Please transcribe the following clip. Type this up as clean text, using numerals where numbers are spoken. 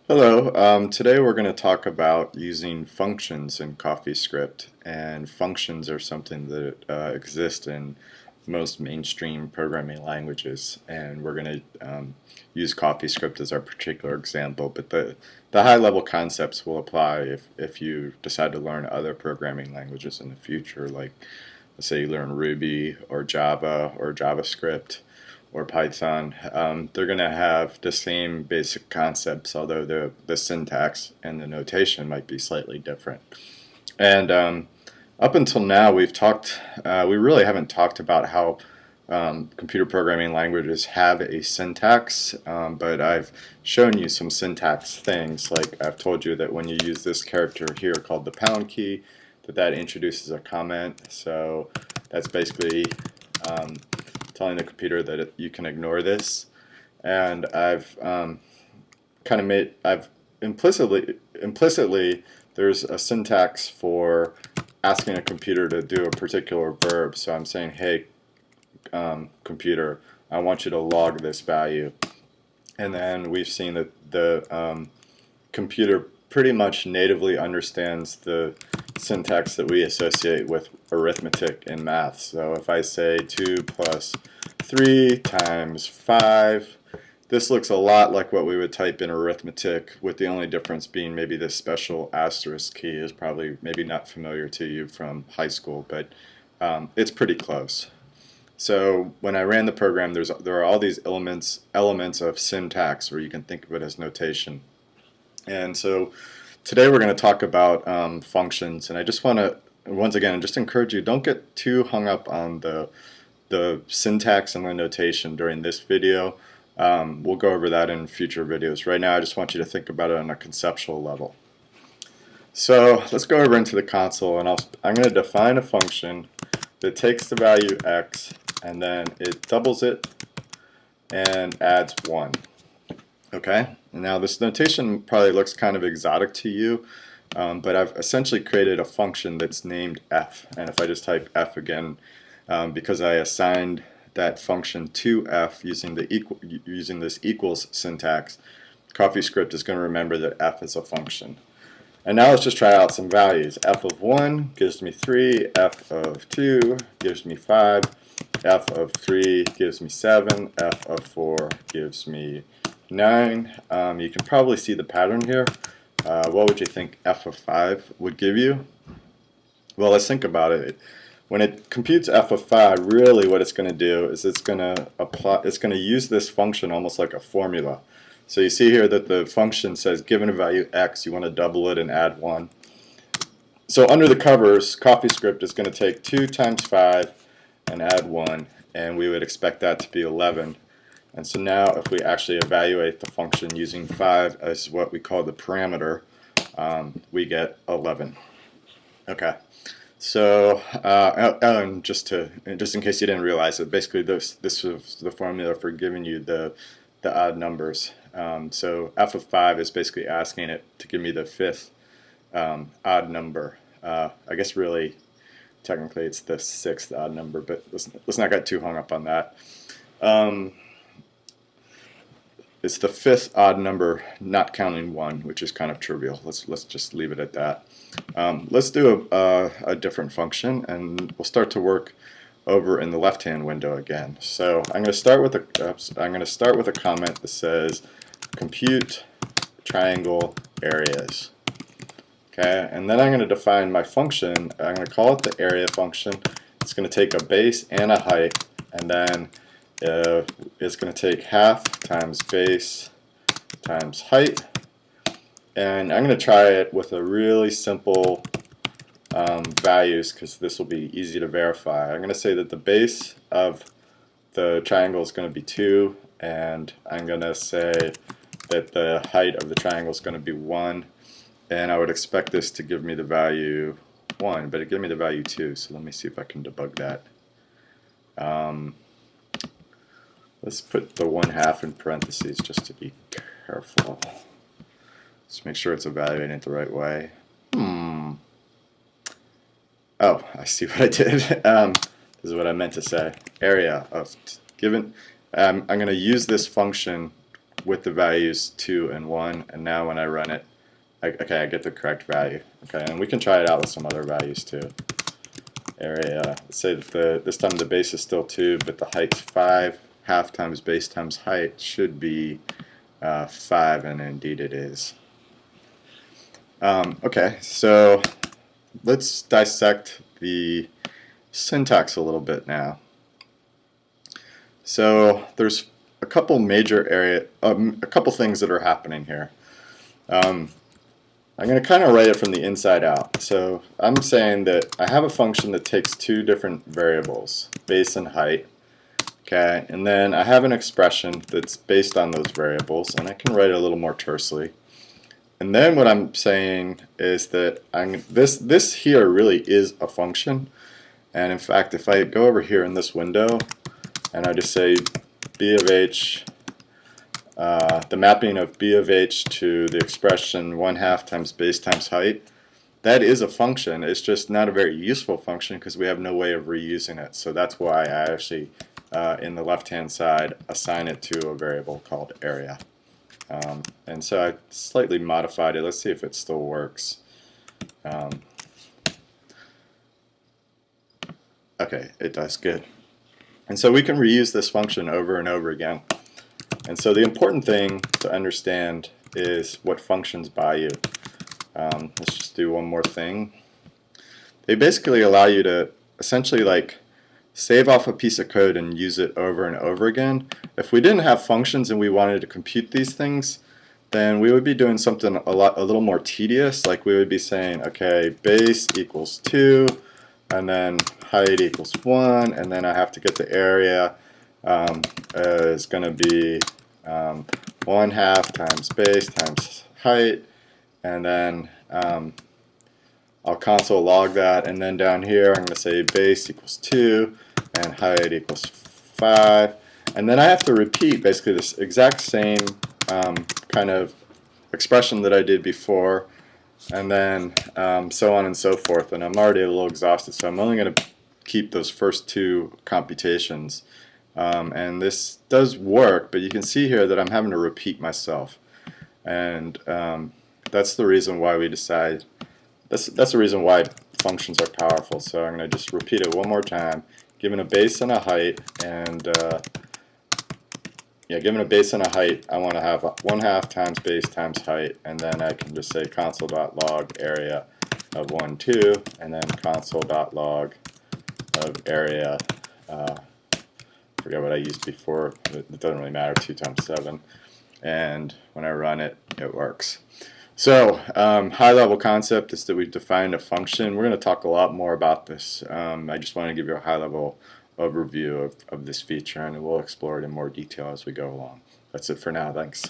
Hello, today we're going to talk about using functions in CoffeeScript, and functions are something that exist in most mainstream programming languages, and we're going to use CoffeeScript as our particular example, but the high-level concepts will apply if you decide to learn other programming languages in the future, like let's say you learn Ruby or Java or JavaScript or Python. They're going to have the same basic concepts, although the syntax and the notation might be slightly different. And up until now, we really haven't talked about how computer programming languages have a syntax, but I've shown you some syntax things. Like I've told you that when you use this character here called the pound key, that introduces a comment. So that's basically telling the computer that you can ignore this. And I've implicitly there's a syntax for asking a computer to do a particular verb. So I'm saying, hey, computer, I want you to log this value. And then we've seen that the computer pretty much natively understands the syntax that we associate with arithmetic in math. So if I say 2 plus 3 times 5, this looks a lot like what we would type in arithmetic, with the only difference being maybe this special asterisk key is probably maybe not familiar to you from high school, but it's pretty close. So when I ran the program, there are all these elements of syntax, or you can think of it as notation. And so today we're going to talk about functions, and I just want to once again just encourage you, don't get too hung up on the syntax and the notation during this video. We'll go over that in future videos. Right now I just want you to think about it on a conceptual level. So let's go over into the console, and I'm going to define a function that takes the value x and then it doubles it and adds 1. Okay, and now this notation probably looks kind of exotic to you, but I've essentially created a function that's named f. And if I just type f again, because I assigned that function to f using this equals syntax, CoffeeScript is going to remember that f is a function. And now let's just try out some values. F of 1 gives me 3, f of 2 gives me 5, f of 3 gives me 7, f of 4 gives me 9. You can probably see the pattern here. What would you think f of 5 would give you? Well, let's think about it. When it computes f of 5, really what it's going to do is it's going to use this function almost like a formula. So you see here that the function says given a value x, you want to double it and add 1. So under the covers, CoffeeScript is going to take 2 times 5 and add 1, and we would expect that to be 11. And so now if we actually evaluate the function using 5 as what we call the parameter, we get 11. Okay. So and just in case you didn't realize it, basically this was the formula for giving you the odd numbers. So f of 5 is basically asking it to give me the 5th odd number. I guess really technically it's the 6th odd number, but let's not get too hung up on that. It's the 5th odd number, not counting 1, which is kind of trivial. Let's just leave it at that. Let's do a different function, and we'll start to work over in the left-hand window again. So I'm going to start with a comment that says compute triangle areas. Okay, and then I'm going to define my function. I'm going to call it the area function. It's going to take a base and a height, and then it's going to take half times base times height. And I'm going to try it with a really simple values, because this will be easy to verify. I'm going to say that the base of the triangle is going to be 2, and I'm going to say that the height of the triangle is going to be 1, and I would expect this to give me the value 1, but it gave me the value 2, so let me see if I can debug that. Let's put the 1/2 in parentheses just to be careful. Let's make sure it's evaluating it the right way. Oh, I see what I did. This is what I meant to say. Area of given. I'm going to use this function with the values 2 and 1, and now when I run it, okay, I get the correct value. Okay, and we can try it out with some other values too. Area, let's say that this time the base is still 2, but the height's 5. Half times base times height should be 5, and indeed it is. Okay, so let's dissect the syntax a little bit now. So there's a couple major a couple things that are happening here. I'm going to kind of write it from the inside out. So I'm saying that I have a function that takes two different variables, base and height. Okay, and then I have an expression that's based on those variables, and I can write it a little more tersely. And then what I'm saying is that this here really is a function. And in fact, if I go over here in this window and I just say b of h, the mapping of b of h to the expression 1/2 times base times height, that is a function. It's just not a very useful function because we have no way of reusing it. So that's why I actually, in the left-hand side, assign it to a variable called area. And so I slightly modified it. Let's see if it still works. Okay, it does. Good. And so we can reuse this function over and over again. And so the important thing to understand is what functions buy you. Let's just do one more thing. They basically allow you to essentially save off a piece of code and use it over and over again. If we didn't have functions and we wanted to compute these things, then we would be doing something a little more tedious. Like we would be saying, okay, base equals 2, and then height equals 1, and then I have to get the area is going to be 1/2 times base times height, and then I'll console log that, and then down here I'm going to say base equals 2 and height equals 5, and then I have to repeat basically this exact same kind of expression that I did before, and then so on and so forth. And I'm already a little exhausted, so I'm only going to keep those first two computations. And this does work, but you can see here that I'm having to repeat myself, and that's the reason why we decide. That's the reason why functions are powerful. So I'm going to just repeat it one more time. Given a base and a height, and given a base and a height, I want to have 1/2 times base times height, and then I can just say console.log area of 1, 2, and then console.log of area. Forget what I used before. It doesn't really matter. 2 times 7, and when I run it, it works. So high-level concept is that we've defined a function. We're going to talk a lot more about this. I just want to give you a high-level overview of this feature, and we'll explore it in more detail as we go along. That's it for now. Thanks.